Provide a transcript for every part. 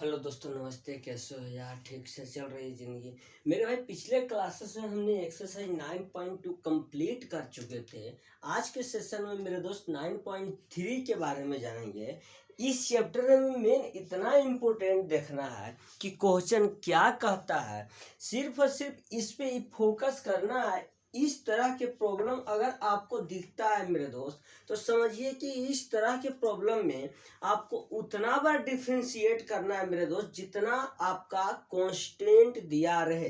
Hello दोस्तों, नमस्ते। कैसे हो यार? ठीक से चल रही है ज़िंदगी मेरे भाई। पिछले क्लासेस में हमने एक्सरसाइज 9.2 कंप्लीट कर चुके थे। आज के सेशन में मेरे दोस्त 9.3 के बारे में जानेंगे। इस चैप्टर में मेन इतना इम्पोर्टेंट देखना है कि क्वेश्चन क्या कहता है, सिर्फ और सिर्फ इस पे ही फोकस करना है। इस तरह के प्रॉब्लम अगर आपको दिखता है मेरे दोस्त, तो समझिए कि इस तरह के प्रॉब्लम में आपको उतना बार डिफ्रेंशिएट करना है मेरे दोस्त जितना आपका कांस्टेंट दिया रहे।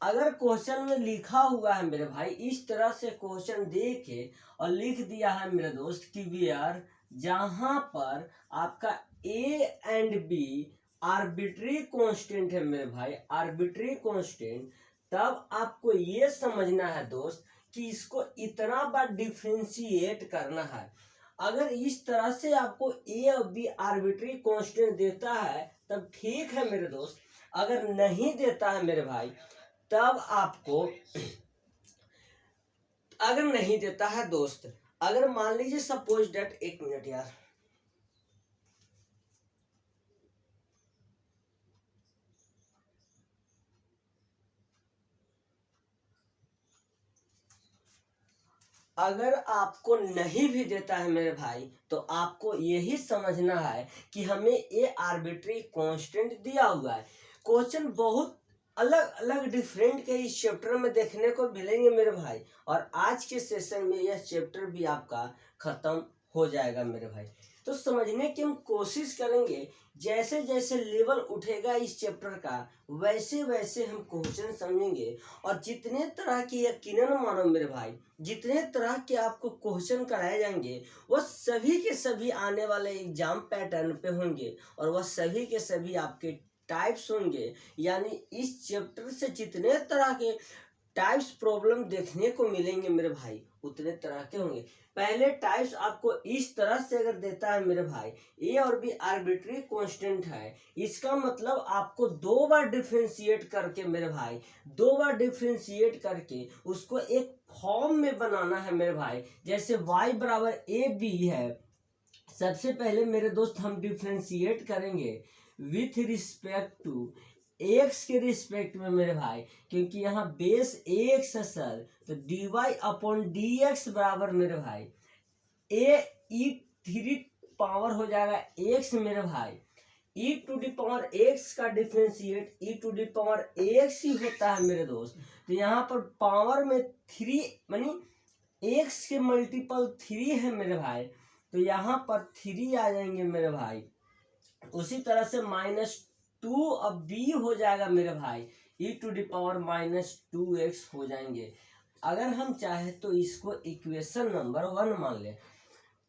अगर क्वेश्चन में लिखा हुआ है मेरे भाई, इस तरह से क्वेश्चन दे के और लिख दिया है मेरे दोस्त कि वी आर, जहां पर आपका A and B arbitrary constant है मेरे भाई, आर्बिट्री कांस्टेंट, तब आपको ये समझना है दोस्त कि इसको इतना बार डिफ्रेंशिएट करना है। अगर इस तरह से आपको ए और बी आर्बिट्री कांस्टेंट देता है तब ठीक है मेरे दोस्त। अगर नहीं देता है मेरे भाई, तब आपको, अगर नहीं देता है दोस्त, अगर मान लीजिए सपोज डेट, एक मिनट यार, अगर आपको नहीं भी देता है मेरे भाई, तो आपको यही समझना है कि हमें ये आर्बिट्री कांस्टेंट दिया हुआ है। क्वेश्चन बहुत अलग अलग डिफरेंट के इस चैप्टर में देखने को मिलेंगे मेरे भाई, और आज के सेशन में यह चैप्टर भी आपका खत्म हो जाएगा मेरे भाई। तो समझने की हम कोशिश करेंगे। जैसे जैसे लेवल उठेगा इस चैप्टर का, वैसे वैसे हम क्वेश्चन समझेंगे। और जितने तरह के, यकीनन मानो मेरे भाई, जितने तरह के आपको क्वेश्चन कराए जाएंगे वह सभी के सभी आने वाले एग्जाम पैटर्न पे होंगे, और वह सभी के सभी आपके टाइप्स होंगे। यानी इस चैप्टर से जितने तरह के टाइप्स प्रॉब्लम देखने को मिलेंगे मेरे भाई, उतने तरह के होंगे। पहले टाइप्स आपको इस तरह से अगर देता है मेरे भाई, ए और बी आर्बिट्री कांस्टेंट है, इसका मतलब आपको दो बार डिफ्रेंशिएट करके मेरे भाई, दो बार डिफ्रेंशिएट करके उसको एक फॉर्म में बनाना है मेरे भाई। जैसे y बराबर ए बी है, सबसे पहले मेरे दोस्त हम डिफ्रेंशिएट करेंगे विथ रिस्पेक्ट टू एक्स के रिस्पेक्ट में मेरे भाई, क्योंकि यहाँ बेस एक्स है सर, तो D Y upon D X बराबर मेरे भाई ए ई थ्री पावर हो जाएगा एक्स मेरे भाई। E to the power x का differentiate e to the power x ही होता है मेरे दोस्त। तो यहाँ पर पावर में थ्री, मानी एक्स के मल्टीपल थ्री है मेरे भाई, तो यहाँ पर थ्री आ जाएंगे मेरे भाई। उसी तरह से -2 अब बी हो जाएगा मेरे भाई, e to the power -2x हो जाएंगे। अगर हम चाहे तो इसको इक्वेशन नंबर 1 मान ले।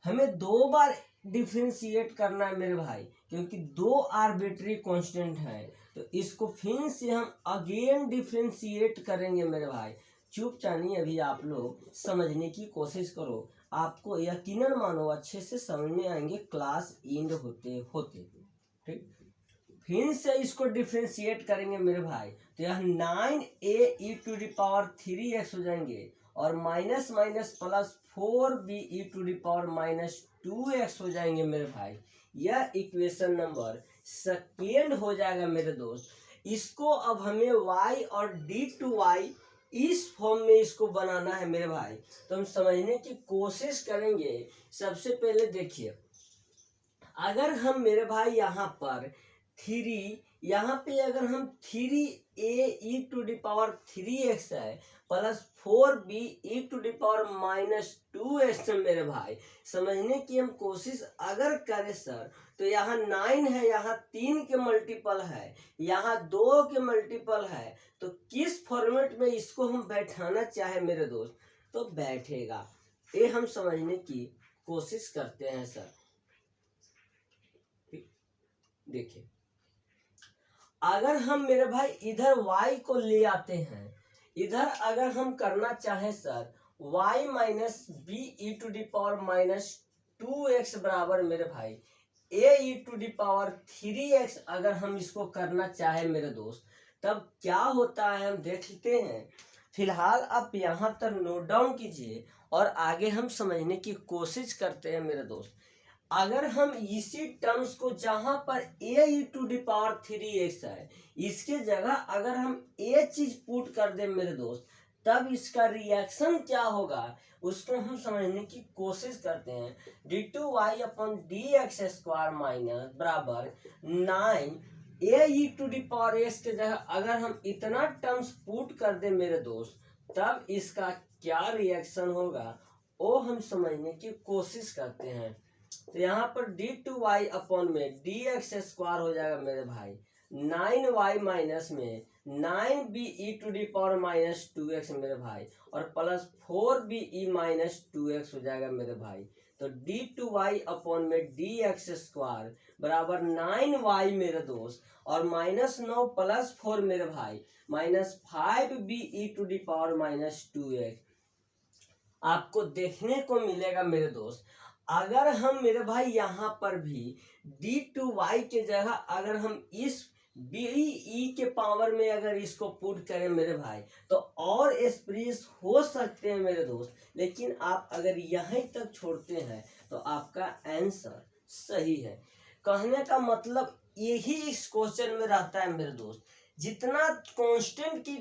हमें दो बार डिफ्रेंशिएट करना है मेरे भाई, क्योंकि दो आर्बिट्री कांस्टेंट है, तो इसको फिर से हम अगेन डिफ्रेंशिएट करेंगे मेरे भाई। चुप चानी अभी आप लोग समझने की कोशिश करो, आपको यकीनन मानो अच्छे से समझ में आएंगे क्लास एंड होते होते। ठीक, फिर से इसको डिफ्रेंशिएट करेंगे मेरे भाई, तो यह 9a E to the power 3x हो जाएंगे, और minus minus plus 4b e to the power -2x हो जाएंगे मेरे भाई। यह इक्वेशन नंबर सेकेंड हो जाएगा मेरे दोस्त। इसको अब हमें y और d/y इस फॉर्म में इसको बनाना है मेरे भाई। तो हम समझने की कोशिश करेंगे। सबसे पहले देखिए, अगर हम मेरे भाई यहाँ पर थ्री, यहाँ पे अगर हम 3a E to the power 3x है plus 4b e to the power -2x है मेरे भाई, समझने की हम कोशिश अगर करें सर, तो यहाँ 9 है, यहाँ 3 के मल्टीपल है, यहाँ 2 के मल्टीपल है, तो किस फॉर्मेट में इसको हम बैठाना चाहे मेरे दोस्त तो बैठेगा। ये हम समझने की कोशिश करते हैं सर। देखिए, अगर हम मेरे भाई इधर y को ले आते हैं, इधर अगर हम करना चाहे sir y minus B e to the power -2x बराबर मेरे भाई a e to the power 3x, अगर हम इसको करना चाहे मेरे दोस्त, तब क्या होता है हम देख लेते हैं। फिलहाल आप यहाँ तक नोट डाउन कीजिए और आगे हम समझने की कोशिश करते हैं मेरे दोस्त। अगर हम इसी टर्म्स को जहां पर a e⁻³ है, इसके जगह अगर हम ये चीज पुट कर दे मेरे दोस्त, तब इसका रिएक्शन क्या होगा उसको हम समझने की कोशिश करते हैं। d2y/dx² माइनस बराबर 9 a e⁻x के जगह अगर हम इतना टर्म्स पुट कर दे मेरे दोस्त, तब इसका क्या रिएक्शन होगा वो हम समझने की कोशिश करते हैं। तो यहाँ पर d2y/dx² हो जाएगा मेरे भाई 9y माइनस में 9be⁻⁻2x मेरे भाई, और प्लस 4be⁻2x हो जाएगा मेरे भाई। तो d2y/dx² बराबर 9y मेरे दोस्त, और -9 + 4 मेरे भाई -5be⁻2x आपको देखने को मिलेगा मेरे दोस्त। अगर हम मेरे भाई यहाँ पर भी d2y के जगह अगर हम इस be के पावर में अगर इसको पुट करें मेरे भाई, तो और एक्सप्रेस हो सकते हैं मेरे दोस्त, लेकिन आप अगर यहीं तक छोड़ते हैं तो आपका आंसर सही है। कहने का मतलब यही इस क्वेश्चन में रहता है मेरे दोस्त, जितना कांस्टेंट की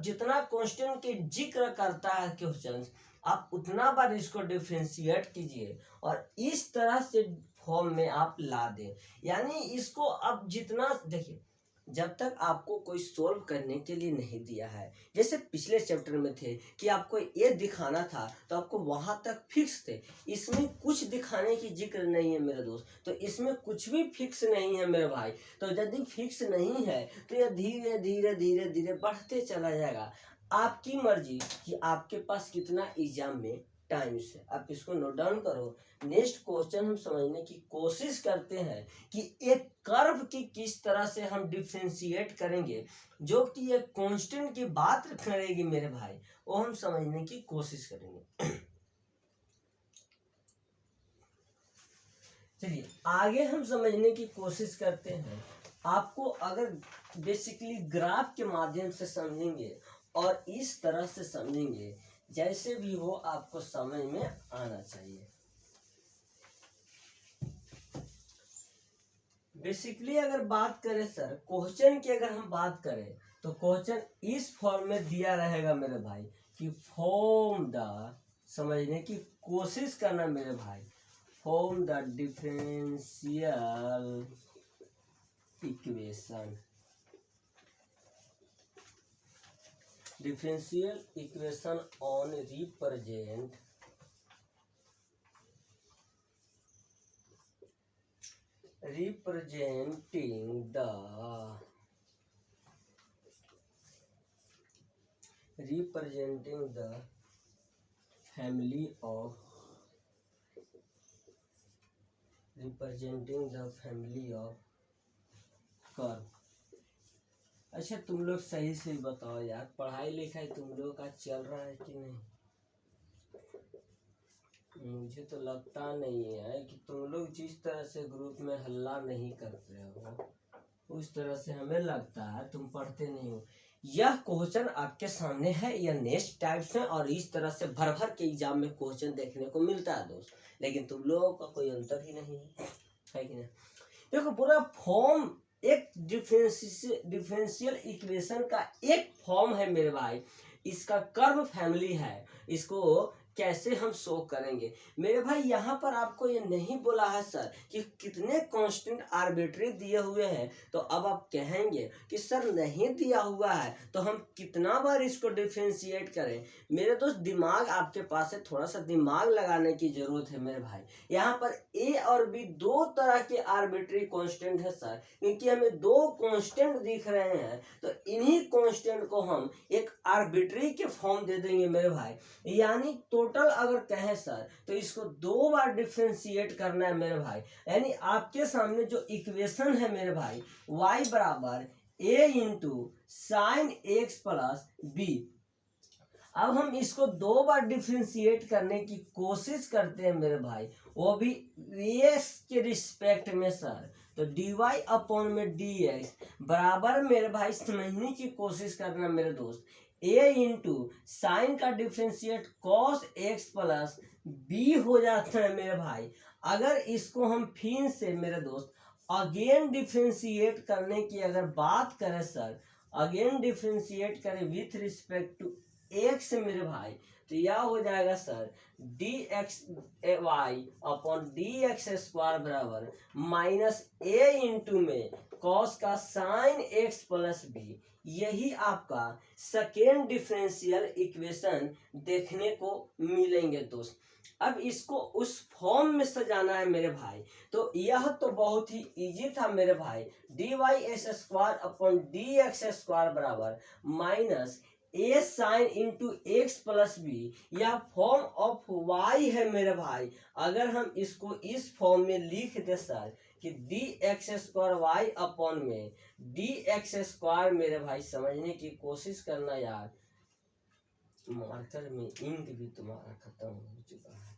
जितना कांस्टेंट के जिक्र करता है क्वेश्चन, आप उतना बार इसको डिफरेंशिएट कीजिए और इस तरह से फॉर्म में आप ला दें। यानी इसको अब जितना देखिए, जब तक आपको कोई सोल्व करने के लिए नहीं दिया है, जैसे पिछले चैप्टर में थे कि आपको ये दिखाना था तो आपको वहां तक फिक्स थे, इसमें कुछ दिखाने की जिक्र नहीं है मेरे दोस्त, तो इसमें कुछ भी फिक्स नहीं है मेरे भाई। तो यदि फिक्स नहीं है तो यह धीरे धीरे धीरे धीरे बढ़ते चला जाएगा। आपकी मर्जी कि आपके पास कितना एग्जाम में टाइम से, आप इसको नोट डाउन करो। नेक्स्ट क्वेश्चन हम समझने की कोशिश करते हैं कि एक कर्व की किस तरह से हम डिफरेंशिएट करेंगे, जो कि एक कांस्टेंट की बात करेगी मेरे भाई, वो हम समझने की कोशिश करेंगे। चलिए आगे हम समझने की कोशिश करते हैं। आपको अगर बेसिकली ग्राफ के माध्यम से समझेंगे और इस तरह से समझेंगे, जैसे भी हो आपको समझ में आना चाहिए। बेसिकली अगर बात करें सर क्वेश्चन की, अगर हम बात करें तो क्वेश्चन इस फॉर्म में दिया रहेगा मेरे भाई कि फॉर्म द, समझने की कोशिश करना मेरे भाई, form the differential equation, differential equation on representing the family of curve। अच्छा तुम लोग सही से बताओ यार, पढ़ाई लिखाई तुम लोग का चल रहा है कि नहीं? मुझे तो लगता नहीं है कि तुम लोग जिस तरह से ग्रुप में हल्ला नहीं करते हो उस तरह से हमें लगता है तुम पढ़ते नहीं हो। यह क्वेश्चन आपके सामने है, यह नेक्स्ट टाइप्स है और इस तरह से भर भर के एग्जाम में क्वेश्चन देखने को मिलता है दोस्त, लेकिन तुम लोगों का कोई अंतर ही नहीं है कि नहीं? देखो पूरा फॉर्म एक डिफरेंशियल इक्वेशन का एक फॉर्म है मेरे भाई, इसका कर्व फैमिली है, इसको कैसे हम शो करेंगे मेरे भाई। यहाँ पर आपको ये नहीं बोला है सर कि कितने कांस्टेंट आर्बिट्री दिए हुए हैं, तो अब आप कहेंगे कि सर नहीं दिया हुआ है तो हम कितना बार इसको डिफरेंशिएट करें। मेरे दोस्त दिमाग आपके पास है, थोड़ा सा दिमाग लगाने की जरूरत है मेरे भाई। यहाँ पर ए और बी दो तरह के आर्बिट्री कांस्टेंट है सर, क्योंकि हमें दो कांस्टेंट दिख रहे हैं, तो इन्हीं कांस्टेंट को हम एक आर्बिट्री के फॉर्म दे देंगे मेरे भाई। यानी टोटल अगर कहें सर तो इसको दो बार डिफरेंशिएट करना है मेरे भाई। यानी आपके सामने जो इक्वेशन है मेरे भाई y बराबर a into sine X plus B, अब हम इसको दो बार डिफरेंशिएट करने की कोशिश करते हैं मेरे भाई, वो भी x के रिस्पेक्ट में सर। तो dy/dx बराबर मेरे भाई समझने की कोशिश करना मेरे दोस्त, ए इंटू साइन का differentiate cos X plus B हो जाता है मेरे भाई। अगर इसको हम फिर से मेरे दोस्त अगेन डिफ्रेंशिएट करने की अगर बात करें सर, अगेन डिफ्रेंशिएट करें विथ रिस्पेक्ट टू एक्स मेरे भाई, तो यह हो जाएगा sir D X Y upon D x square बराबर माइनस ए इंटू में कॉस का साइन एक्स प्लस बी। यही आपका सेकेंड डिफरेंशियल इक्वेशन देखने को मिलेंगे दोस्त। अब इसको उस फॉर्म में सजाना है मेरे भाई, तो यह तो बहुत ही इजी था मेरे भाई। D y s square upon D x square बराबर minus a sine into x plus b, यह फॉर्म ऑफ वाई है मेरे भाई। अगर हम इसको इस फॉर्म में लिख दे सर कि D x square Y upon में डी एक्स स्क्वायर, मेरे भाई समझने की कोशिश करना यार, मार्कर में इंक भी तुम्हारा खत्म हो चुका है।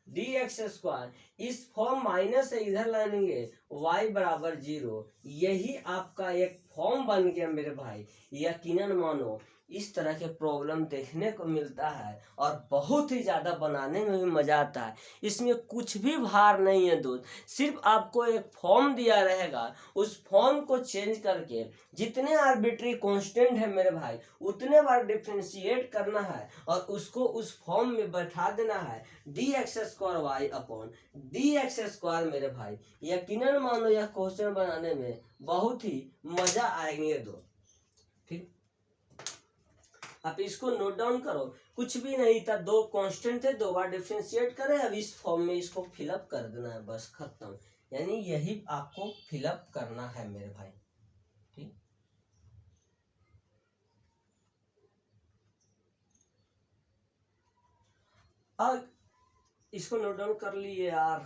डी एक्स स्क्वायर इस फॉर्म माइनस से इधर लाएंगे y बराबर 0, यही आपका एक फॉर्म बन गया मेरे भाई। यकीनन मानो इस तरह के प्रॉब्लम देखने को मिलता है और बहुत ही ज़्यादा बनाने में भी मज़ा आता है। इसमें कुछ भी भार नहीं है दोस्त, सिर्फ आपको एक फॉर्म दिया रहेगा, उस फॉर्म को चेंज करके जितने आर्बिट्री कांस्टेंट है मेरे भाई उतने बार डिफ्रेंशिएट करना है और उसको उस फॉर्म में बैठा देना है D x square Y upon D x square मेरे भाई। यकीनन मानो यह क्वेश्चन बनाने में बहुत ही मजा आएंगे दोस्त। ठीक, आप इसको नोट डाउन करो। कुछ भी नहीं था, दो कांस्टेंट थे, दो बार डिफरेंशिएट करें, अब इस फॉर्म में इसको फिलअप कर देना है, बस खत्म। यानी यही आपको फिलअप करना है मेरे भाई। ठीक, अब इसको नोट डाउन कर लिए यार।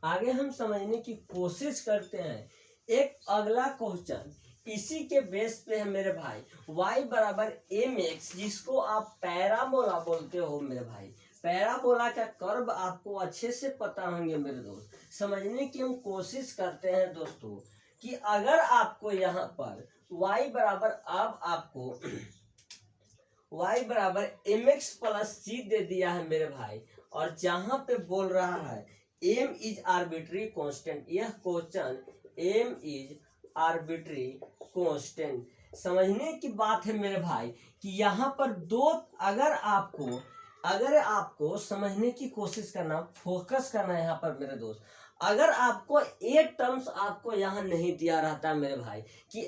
आगे हम समझने की कोशिश करते हैं एक अगला क्वेश्चन, इसी के बेस पे है मेरे भाई y बराबर एम एक्स, जिसको आप पैराबोला बोलते हो मेरे भाई। पैराबोला का कर्व आपको अच्छे से पता होंगे मेरे दोस्त। समझने की हम कोशिश करते हैं दोस्तों कि अगर आपको यहाँ पर y बराबर, अब आपको y बराबर एम एक्स प्लस सी दे दिया है मेरे भाई, और जहां पे बोल रहा है m इज आर्बिट्री कांस्टेंट, यह question m is arbitrary constant. समझने की बात है मेरे भाई कि यहाँ पर दो, अगर आपको समझने की कोशिश करना, फोकस करना है यहाँ पर मेरे दोस्त। अगर आपको एक टर्म्स आपको यहाँ नहीं दिया रहता मेरे भाई कि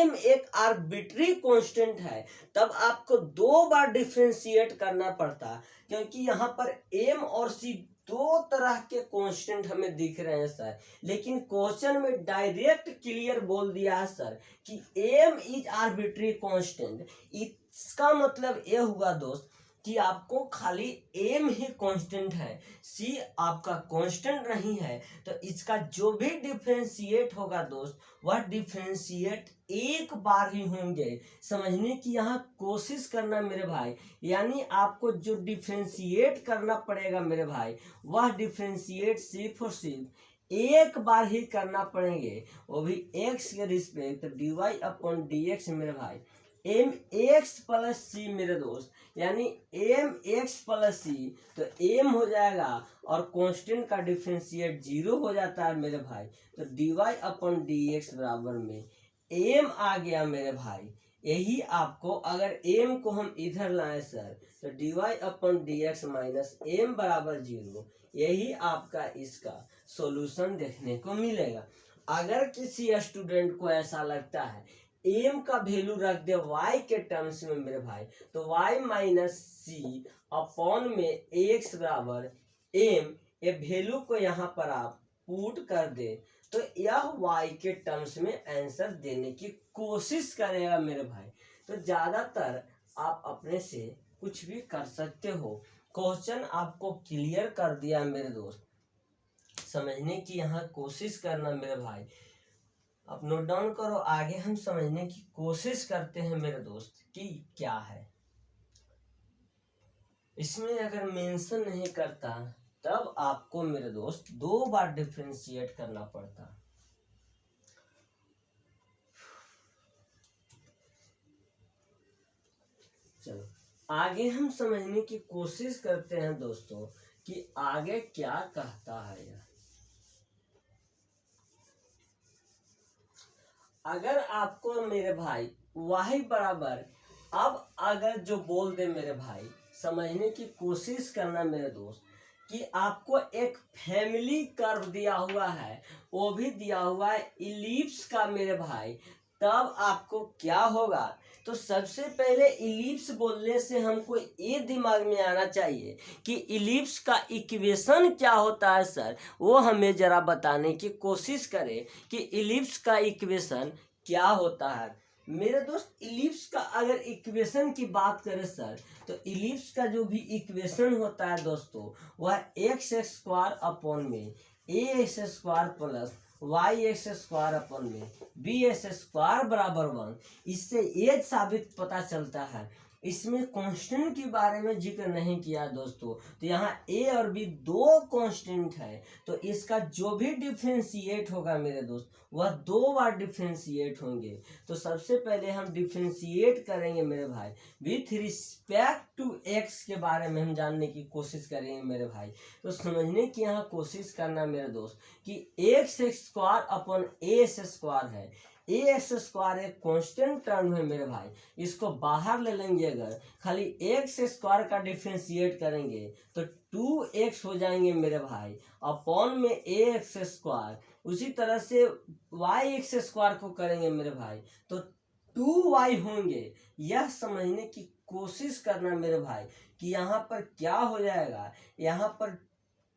m एक आर्बिट्री कांस्टेंट है, तब आपको दो बार डिफरेंशिएट करना पड़ता, क्योंकि यहाँ पर m और c दो तरह के कांस्टेंट हमें दिख रहे हैं सर। लेकिन क्वेश्चन में डायरेक्ट क्लियर बोल दिया है सर कि m इज आर्बिट्री कांस्टेंट। इसका मतलब यह हुआ दोस्त कि आपको खाली m ही कांस्टेंट है, c आपका कांस्टेंट नहीं है, तो इसका जो भी डिफरेंशिएट होगा दोस्त वह डिफरेंशिएट एक बार ही होंगे। समझने की यहाँ कोशिश करना मेरे भाई, यानी आपको जो डिफरेंशिएट करना पड़ेगा मेरे भाई वह डिफरेंशिएट सिर्फ और सिर्फ एक बार ही करना पड़ेंगे, वो भी x के respect D Y upon D X मेरे भाई। एम एक्स प्लस सी मेरे दोस्त, यानी एम एक्स प्लस सी, तो एम हो जाएगा और कांस्टेंट का डिफरेंशिएट 0 हो जाता है मेरे भाई, तो D Y upon D X बराबर में एम आ गया मेरे भाई। यही आपको, अगर एम को हम इधर लाए सर, तो D Y upon D X minus M बराबर 0, यही आपका इसका सॉल्यूशन देखने को मिलेगा। अगर किसी स्टूडेंट को ऐसा लगता है एम का वैल्यू रख दे y के टर्म्स में मेरे भाई, तो y माइनस सी अपॉन में एक्स बराबर एम, ये वैल्यू को यहाँ पर आप पुट कर दे, तो यह y के टर्म्स में आंसर देने की कोशिश करेगा मेरे भाई। तो ज़्यादातर आप अपने से कुछ भी कर सकते हो। क्वेश्चन आपको क्लियर कर दिया मेरे दोस्त, समझने की यहाँ कोशिश करना मेरे भाई। आप नोट डाउन करो, आगे हम समझने की कोशिश करते हैं मेरे दोस्त कि क्या है इसमें। अगर मेंशन नहीं करता तब आपको मेरे दोस्त दो बार डिफरेंशिएट करना पड़ता। चलो आगे हम समझने की कोशिश करते हैं दोस्तों कि आगे क्या कहता है यह। अगर आपको मेरे भाई y बराबर, अब अगर जो बोल दे मेरे भाई, समझने की कोशिश करना मेरे दोस्त कि आपको एक फैमिली कर्व दिया हुआ है, वो भी दिया हुआ है इलिप्स का मेरे भाई, तब आपको क्या होगा। तो सबसे पहले इलिप्स बोलने से हमको ये दिमाग में आना चाहिए कि इलिप्स का इक्वेशन क्या होता है सर, वो हमें जरा बताने की कोशिश करें कि इलिप्स का इक्वेशन क्या होता है। मेरे दोस्त इलिप्स का अगर इक्वेशन की बात करें सर, तो इलिप्स का जो भी इक्वेशन होता है दोस्तों, वह एक्स स्क्वायर अपॉन में a x square plus y x square upon में बी एक्स स्क्वायर बराबर 1। इससे ये साबित पता चलता है, इसमें कांस्टेंट के बारे में जिक्र नहीं किया दोस्तों, तो यहाँ ए और बी दो कांस्टेंट है, तो इसका जो भी डिफरेंशिएट होगा मेरे दोस्त, वह 2 बार डिफरेंशिएट होंगे। तो सबसे पहले हम डिफरेंशिएट करेंगे मेरे भाई विथ रिस्पेक्ट टू एक्स के बारे में हम जानने की कोशिश करेंगे मेरे भाई। तो समझने की यहाँ कोशिश करना मेरे दोस्त कि एक्स स्क्वायर अपॉन ए एक्स स्क्वायर है, ए एक्स स्क्वायर एक कांस्टेंट टर्म है मेरे भाई, इसको बाहर ले लेंगे, अगर खाली एक्स स्क्वायर का डिफरेंशिएट करेंगे तो 2x हो जाएंगे मेरे भाई अपॉन में ए एक्स स्क्वायर। उसी तरह से वाई एक्स स्क्वायर को करेंगे मेरे भाई तो 2y होंगे। यह समझने की कोशिश करना मेरे भाई कि यहाँ पर क्या हो जाएगा, यहाँ पर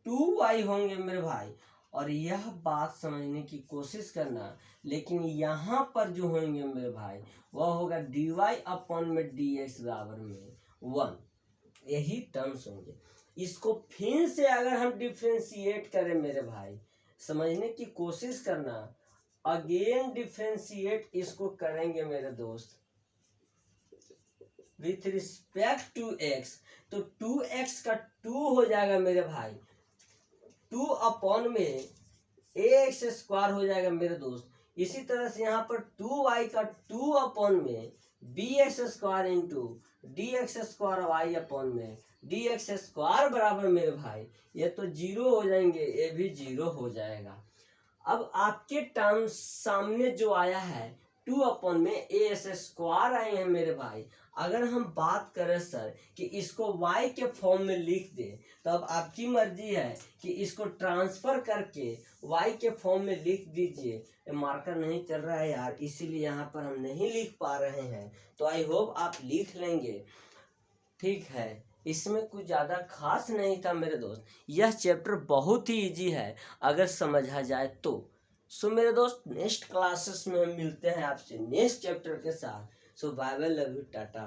2y होंगे मेरे भाई, और यह बात समझने की कोशिश करना। लेकिन यहाँ पर जो होंगे मेरे भाई वह होगा dy अपॉन में dx बराबर में 1, यही टर्म्स होंगे। इसको फिर से अगर हम डिफरेंशिएट करें मेरे भाई, समझने की कोशिश करना, अगेन डिफरेंशिएट इसको करेंगे मेरे दोस्त विथ रिस्पेक्ट टू x, तो 2x का 2 हो जाएगा मेरे भाई, 2 अपॉन में ए एक्स स्क्वायर हो जाएगा मेरे दोस्त। इसी तरह से यहाँ पर 2y का 2 अपॉन में B x square into D x square Y upon में डी एक्स स्क्वायर बराबर मेरे भाई, ये तो 0 हो जाएंगे, ये भी 0 हो जाएगा। अब आपके टर्म सामने जो आया है 2 अपॉन में ए एस स्क्वायर आए हैं मेरे भाई। अगर हम बात करें सर कि इसको y के फॉर्म में लिख दे, तो अब आपकी मर्जी है कि इसको ट्रांसफर करके y के फॉर्म में लिख दीजिए। मार्कर नहीं चल रहा है यार, इसीलिए यहाँ पर हम नहीं लिख पा रहे हैं, तो आई होप आप लिख लेंगे, ठीक है। इसमें कुछ ज़्यादा खास नहीं था मेरे दोस्त, यह चैप्टर बहुत ही इजी है अगर समझा जाए तो। सो मेरे दोस्त नेक्स्ट क्लासेस में हम मिलते हैं आपसे नेक्स्ट चैप्टर के साथ। So bye bye, love you, Tata.